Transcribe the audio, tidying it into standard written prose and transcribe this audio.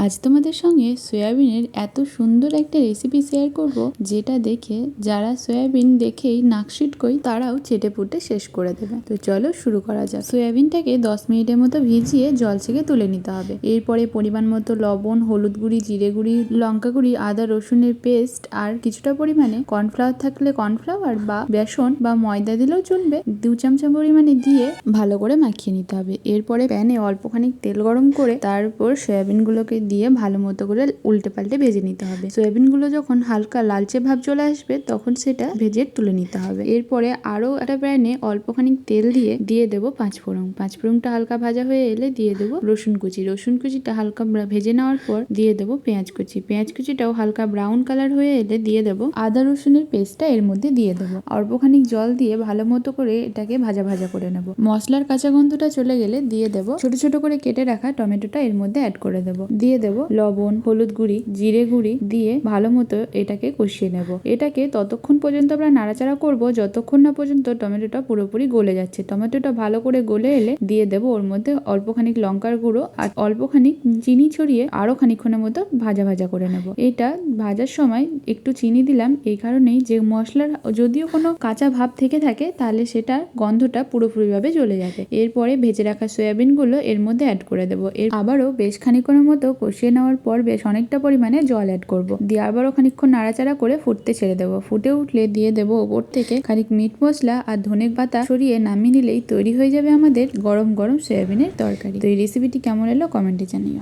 আজ তোমাদের সঙ্গে সয়াবিনের এত সুন্দর একটা রেসিপি শেয়ার করব, যেটা দেখে যারা সয়াবিন দেখেই নাক সিটকোই তারাও চেটেপুটে শেষ করে দেবে। তো চলো শুরু করা যাক। সয়াবিনটাকে 10 মিনিটের মতো ভিজিয়ে জল থেকে তুলে নিতে হবে। এরপরে পরিমাণ মতো লবণ, হলুদ গুঁড়ি, জিরে গুঁড়ি, লঙ্কা গুঁড়ি, আদা রসুনের পেস্ট আর কিছুটা পরিমাণে কর্নফ্লাওয়ার থাকলে কর্নফ্লাওয়ার বা বেসন বা ময়দা দিলেও চলবে, 2 চামচা পরিমাণে দিয়ে ভালো করে মাখিয়ে নিতে হবে। এরপরে প্যানে অল্পখানি তেল গরম করে তার উপর সয়াবিনগুলোকে দিয়ে ভালো মতো করে উল্টে পাল্টে ভেজে নিতে হবে। সয়াবিনগুলো যখন হালকা লালচে ভাব চলে আসবে তখন সেটা ভেজে তুলে নিতে হবে। এরপরে আরো একটা প্যানে অল্পখানি তেল দিয়ে দেবো পাঁচফোড়ন। পাঁচফোড়নটা হালকা ভাজা হয়ে এলে দিয়ে দেবো রসুন কুচি। রসুন কুচিটা হালকা ভেজে নেওয়ার পর দিয়ে দেবো পেঁয়াজ কুচি। পেঁয়াজ কুচিটাও হালকা ব্রাউন কালার হয়ে এলে দিয়ে দেবো আদা রসুনের পেস্টটা এর মধ্যে দিয়ে দেবো। অল্পখানি জল দিয়ে ভালো মতো করে এটাকে ভাজা ভাজা করে নেবো। মশলার কাঁচা গন্ধটা চলে গেলে দিয়ে দেবো ছোট ছোট করে কেটে রাখা টমেটোটা এর মধ্যে অ্যাড করে দেবো। দিয়ে দেবো লবণ, হলুদ গুঁড়ি, জিরে গুঁড়ি দিয়ে ভালো মতো এটাকে কষিয়ে নেব। এটাকে ততক্ষণ পর্যন্ত আমরা নাড়াচাড়া করব যতক্ষণ না পর্যন্ত টমেটোটা পুরোপুরি গলে যাচ্ছে। টমেটোটা ভালো করে গলে এলে দিয়ে দেবো ওর মধ্যে অল্পখানি লঙ্কার গুঁড়ো আর অল্পখানি চিনি ছড়িয়ে আরো খানিকক্ষণের মতো ভাজা ভাজা করে নেব। এটা ভাজার সময় একটু চিনি দিলাম এই কারণেই যে মশলার যদিও কোনো কাঁচা ভাব থেকে থাকে তাহলে সেটার গন্ধটা পুরোপুরিভাবে চলে যাবে। এরপরে ভেজে রাখা সয়াবিনগুলো এর মধ্যে অ্যাড করে দেবো। আবারও বেশ খানিকক্ষণের মতো কষিয়ে নেওয়ার পর বেশ অনেকটা পরিমাণে জল অ্যাড করব। দিয়ে আবারও খানিকক্ষণ নাড়াচাড়া করে ফুটতে ছেড়ে দেবো। ফুটে উঠলে দিয়ে দেবো ওপর থেকে খানিক মিট মশলা আর ধনে পাতা সরিয়ে নামিয়ে নিলেই তৈরি হয়ে যাবে আমাদের গরম গরম সয়াবিনের তরকারি। তো এই রেসিপিটি কেমন এলো কমেন্টে জানিও।